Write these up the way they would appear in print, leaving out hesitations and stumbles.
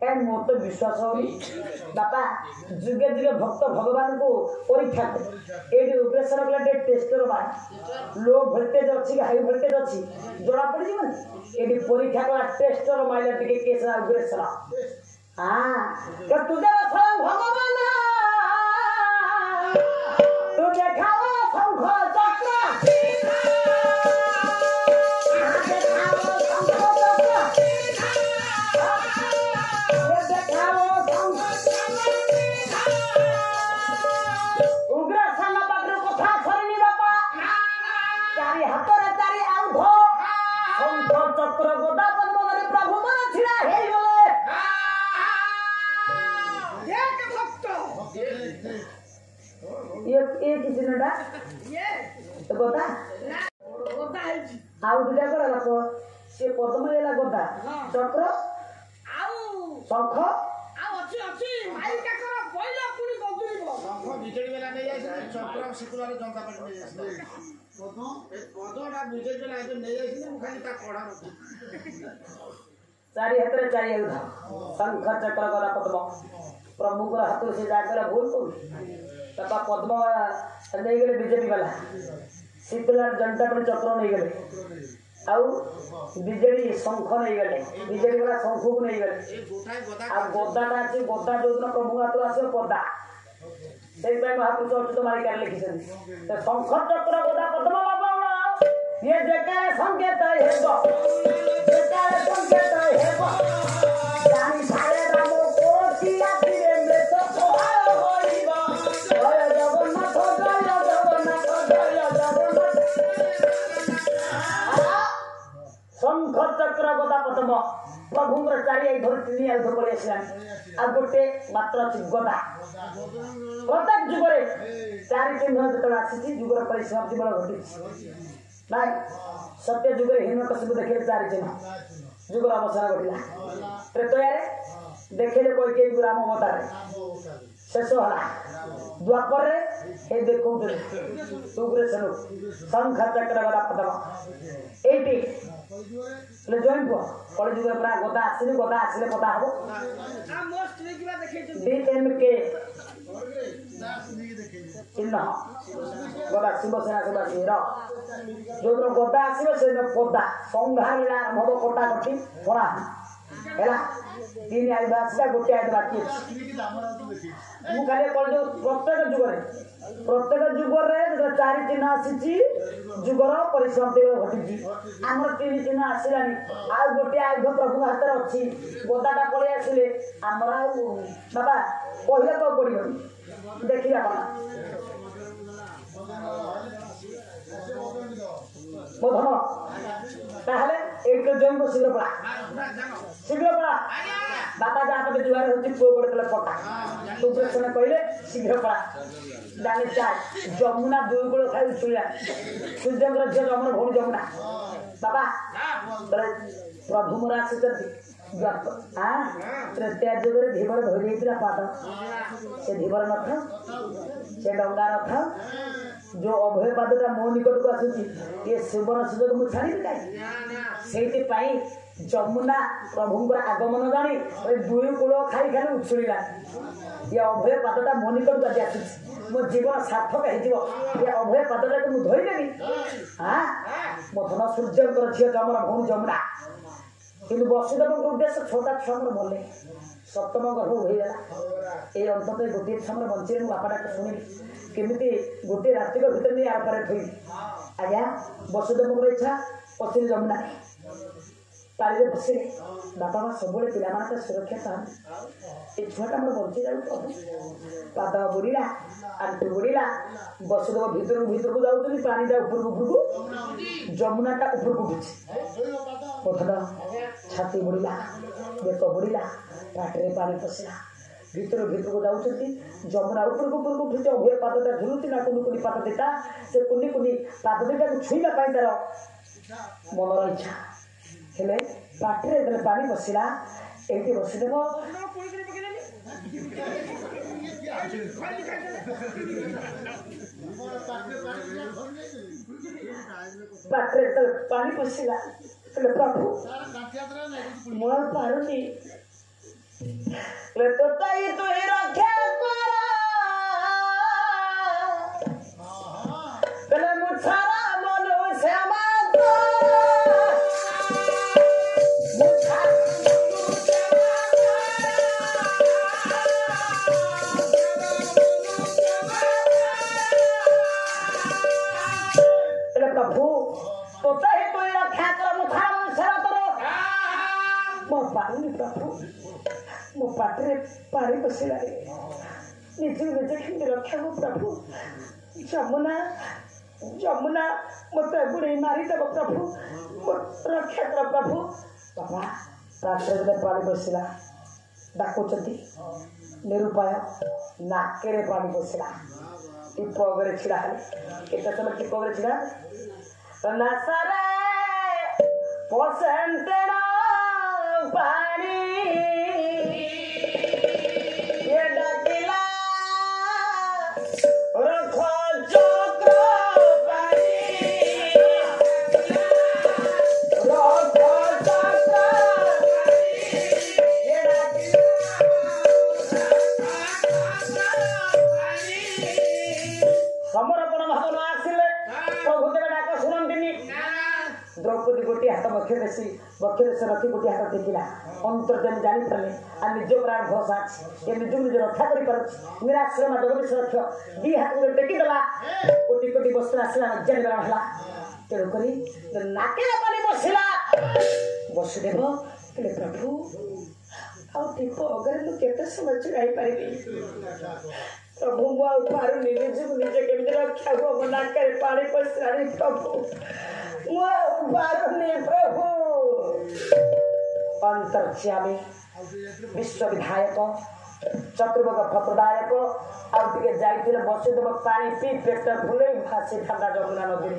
कहीं मोर तो विश्वास होनी बापा जुगे जुगे भक्त भगवान को परीक्षा ये ऑपरेशन कले टेस्टर मार लो वोल्टेज अच्छी हाई वोल्टेज अच्छी जड़ा पड़ जीवन ये परीक्षा कला टेस्टर माइले टिके केस ऑपरेशन हां तो तुझे स्वयं भगवान तू देखाओ शंख चक्र गोदा आउ दुटा कर से पद्म एला गोदा चक्र आउ शंख आउ अछि अछि माइल का कर पहिला पुनी बदुरीबो शंख बिजली बेला नै जाय चक्र सिकुलार जंका पट नै जाय पदोटा बिजली बेला जो नै जाय मु खाली ता कोडा चारि हातरे चारि उधा शंख चक्र गदा पद्म प्रभु को हाथ से जाकर भूल को तथा पद्म नै गेले बीजेपी वाला सिकुलार जनता पर चक्र नहीं गले आउ बिजेडी शंख नहीं गले बिजेडी वाला शंख को नहीं गले आ गोदाटा अछि गोदा जो दिन प्रभु हाथ आसे पदा देख भाई महापुरुष अच्युत मारी कर लिखि छथि तो शंख चक्र गोदा पद्म बाबा ये जकार संकेत हेबो जकार संकेत हेबो जानी सारे राम कोठी आथिरे में तो सोहाय होइबो जय जगन्नाथ शंख चक्र गदा पद्म प्रभु चारि धर तीन आयुध पड़े आ गोटे मात्र गदा प्रत्येक जुगरे चारि चिन्ह जो आसी जुगर परिसमाप्ति बल घटी ना सत्य जुगरे हिरण्यकशिपु देखिले चारि चिन्ह जुगर अवसान घटला त्रेतयारे देखिले कैकेयी राम अवतार शेष होला द्वापर रे ए देखौ उग्रसेन शंख चक्र गदा पद्म एटी ले जॉइन को कॉलेज जुगर पूरा गदा आसिले पता हबो आ मोस्ट देखिबा देखै छी डीएमके चिन्ह गदा शिवसेना के बासीर जो गदा आसीबे से पदा संघारिला भव कोटा कठी पड़ा हैला तीन आयुध आसीला गोटे आयुध बाकी मु खाली कॉलेज प्रत्येक जुगरे जो चारि चिन्ह आसी जुगर परिसमाप्ति घटी आमर तीन चिन्ह आसलानी आ गोटे आयुध प्रभु हाथ में अच्छी गदाटा पड़े आसिले आमर बाबा कहले तो पड़ो देखिए मो धन ताहले एक जंग शीघ्र पड़ा बापा जहाँ पे जुआर होती पुओ गोटे पटा तू प्रश्न कहले शीघ्र पड़ा जाने चार जमुना दुई कूल खाई उछुला सूर्य झील रमण भौणी जमुना बाबा प्रभु मोर आसी तृतीय जुगर धीवर धरी पाद से धीवर न से डंगा न जो अभय पादटा मो निकट को आसूची ये सुवर्ण सुजोग मुझे छाड़ी से जमुना प्रभु आगमन जानी दुई कूल खाई खाली उछुड़ा ये अभय पादटा मो निकट को आसूँ मो जीवन सार्थक हो अभय पादटा को मुझे धोईदेवी हाँ मो धन सूर्य झील कमर भौणी जमुना किंतु वसुदेव उद्देश्य छोटा छुआ बोले सप्तम गर्भ होगा ये अंत गोटे समय बचे बापा शुणी केमी गोटे राति भर नहीं आपारे थी आज्ञा वसुदेव इच्छा पशु जमुना पारे बस बापा माँ सब पे सुरक्षा चाहते ये छुआटा मोर बंची जाऊ पाद बुड़ीला आंटू बुड़ीला वसुदेव भितर को जाऊँ पानी जा उपरकू जमुनाटा उपरकू उठी पथर छाती बुड़ीला बेक बुड़ीला पाटे पानी पशिला भितर को जाऊँगी जमुना उपरकू उठी अभय पादटा झुलुची ना कुनी पाद दिटा से कुनी पाद दिटा को छुईवा तार मनर इच्छा हेले पाटे पानी पशिला ये बसदेव पाटे पानी पशिला प्रभु मोर पारुनी ले तो तई तू ही रखे करा कले मुछारा मनु श्यामा प्रभु तो ही तू ही रखे करा मुछारा मनु श्यामा तो मो पानी प्रभु मो पाटे पारे बसला निजे निजे खिंड रक्षा हो प्रभु जमुना जमुना मत बुढ़े मारी देव प्रभु रक्षा कर प्रभु बाबा रात्रे पानी बसला डाकुचंती निरुपाय नाकेरे पानी बसला टिप वगैरह छिड़ा केते समय टिप वगैरह छिड़ा नासारे पोसेंटेना पानी ये डाकिला रखो चक्र पानी रखो चक्र ये डाकिला समर्पण भाव न आसिले प्रभु देव डाक शुणंतिनी द्रौपदी गोटे हाथ बक्ष देशी रखी गोटे हाथ टेकिला अंतर्जन जानी पारे आ निज प्राण भरोसा ये निज निज रक्षा कर निराश्रय जगदीश रक्ष दी हाथ को टेकीदेला कोटि कोटि वस्त्र आसला नजारी ग्रहण है तेणुक नाके पानी बसला बसुदेव कहले प्रभु आउ टीप अगर मुझे समय चुराई पारि प्रभु मुझे निजे केमी रक्षा हो मो नाके पानी पसला प्रभु प्रभु अंतर्यामी विश्व विधायक चतुर्भुज फलदायक आउटे जाइए वसुदेव पानी पी पेट भूल भासी था जमुना नदी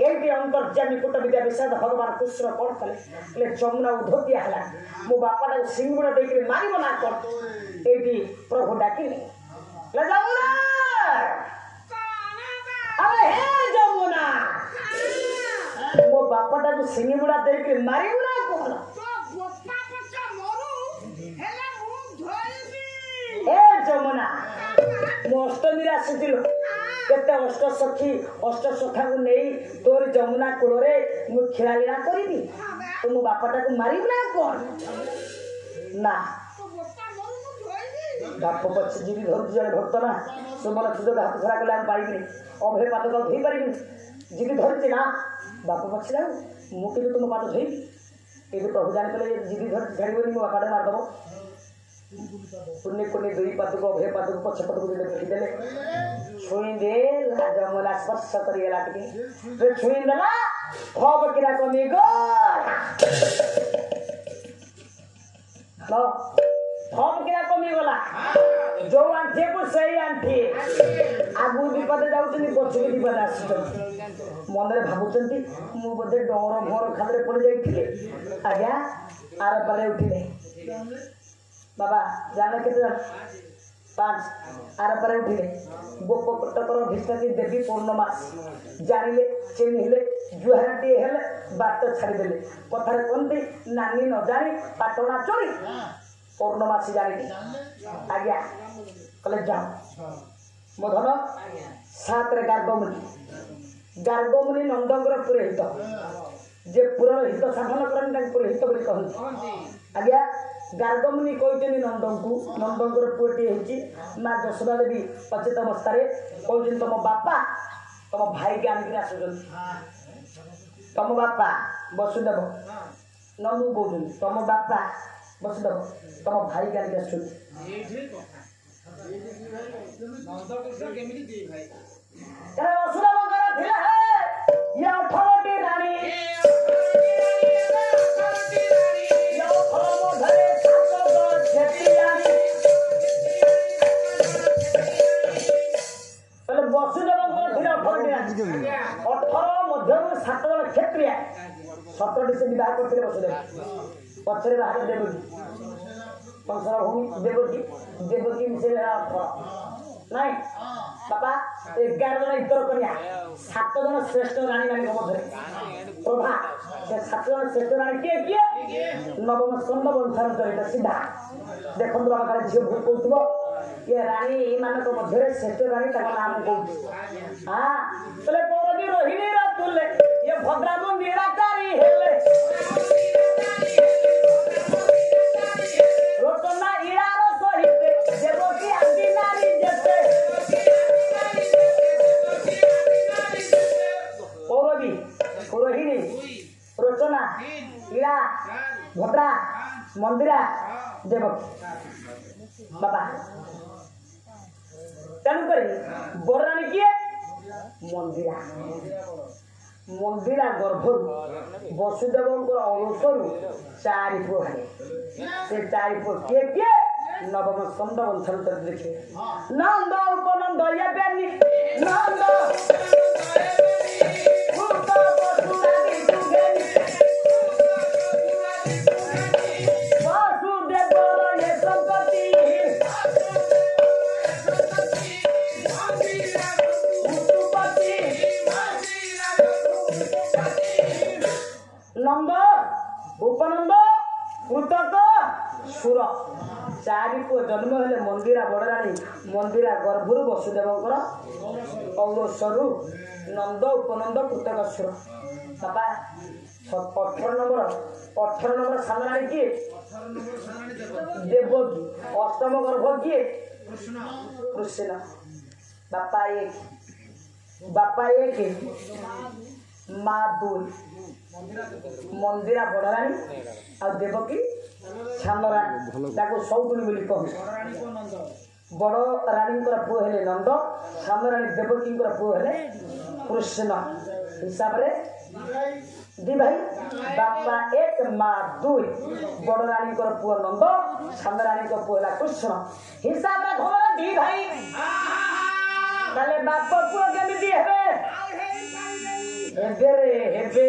ये अंतर्यामी कूट विद्या विषाद भगवान कृष्ण कौन कले जमुना उधोतिया है मो बापा सिंगुड़ देख मारब ना कौन ये प्रभु डाकिले जमुना अरे हे जमुना मो बापाटा को सिंगुड़ा देख मारब ना कौन ए जमुना मो अष्टमी आसुल केते अष्ट सखी अष्ट सखा को नहीं तोर जमुना कूल मु खेलालीला करी तो मो बापाटा को मारब ना कौन ना बाप पक्ष जीवी धर जड़े भक्त ना सुमन सुजोग हाथ छड़ा कले पारि अभय पादक धोई पारि जीवी धरती ना बाप पक्ष जाऊ मुझे तुम पाद धोई ये प्रभु जान कले जीवी धर छाड़बनी मो बापाटे मारदेव पुण्य पुण्य दुई पादक अभय पादक पछपट को देखीदे छुई दे जमुना स्पर्श करगला टे छुई देला भव किरा कमी गो भव किरा कमी गला जो आंठी को सही आंठी आगु विपद जाऊँ पछक विपद आस मन भावुंट मु बोधे डर भर खाल पड़ जाइए आज्ञा आर पाले उठिले बाबा जान के 5 आर पारे उठिले गोप कटकर भिष्टती देवी पूर्णमास जानिले चिन्हिले जुहारटी हेले बाट छाड़देले कथार कहते नानी न जानी पाटना चोरी पूर्णमासी जानी आज्ञा कले जाओ मो धन 7 गार्गमुनि नंदंगर पुरोहित जे पुरर हित साधन करनी पुरोहित बोली कहते आज्ञा गार्गमुनि कहते नंदंगर पुओटी होती माँ यशोदा देवी अचेत अवस्था कहते तुम बापा तुम भाई के आनिक आसुन तुम बापा वसुदेव नंदू कौन तुम बापा वसुदेव तुम भाई के आनिक आसुन क्षत्रिय 17 से विवाह करते वसुदेव पक्षरे बाहर देवकी कंसर भूमि देवकी मिसे 18 नहीं बापा 11 जन इतर कन्या 7 जन श्रेष्ठ रानी मान मध्य प्रभा से 7 जन श्रेष्ठ रानी किए नवम स्कंद वंशार चरित सीधा देखो बाबा काले झील भूल कहूब ये रानी मान मध्य श्रेष्ठ रानी नाम कौन हाँ बोले पौरवी रोहिणी तुले ये भद्रा निराकारी हेले रोचना इरार सहित देवकी आदि नारी जेते पौरवी रोहिणी रोचना इरा भद्रा मंदिरा देवकी बाबा तेणुक बरराणी किए मंदिरा मंदिरा गर्भर वसुदेव अनुसर चारि पुओ बाहर से चारि पुओ किए किए नवम स्कंद वंशर चरित्र देखिए नंद उपनंद ये बेनी नंद नंद उपनंद कृतक सुर चारि पुओ जन्म हेले मंदिरा बड़राणी मंदिरा गर्भर वसुदेव औरसरु नंद उपनंद कृतक सुर बाबा 18 नंबर सामराणी किए देवकी अष्टम गर्भ किए कृष्ण बापा एक माँ दुई मंदिरा बड़राणी आ देवकी छानराणी सौगुणी बोली कह बड़ रानी पुओ हेले नंद छानराणी देवकी पुओ हेले कृष्ण हिसाब रे दी भाई बापा एक माँ दुई बड़ रानी पुओ नंद छानराणी पुओ है कृष्ण हिसाब रे घर दी भाई ताले बाप पुओ केमिति हेबे हेबे रे हेबे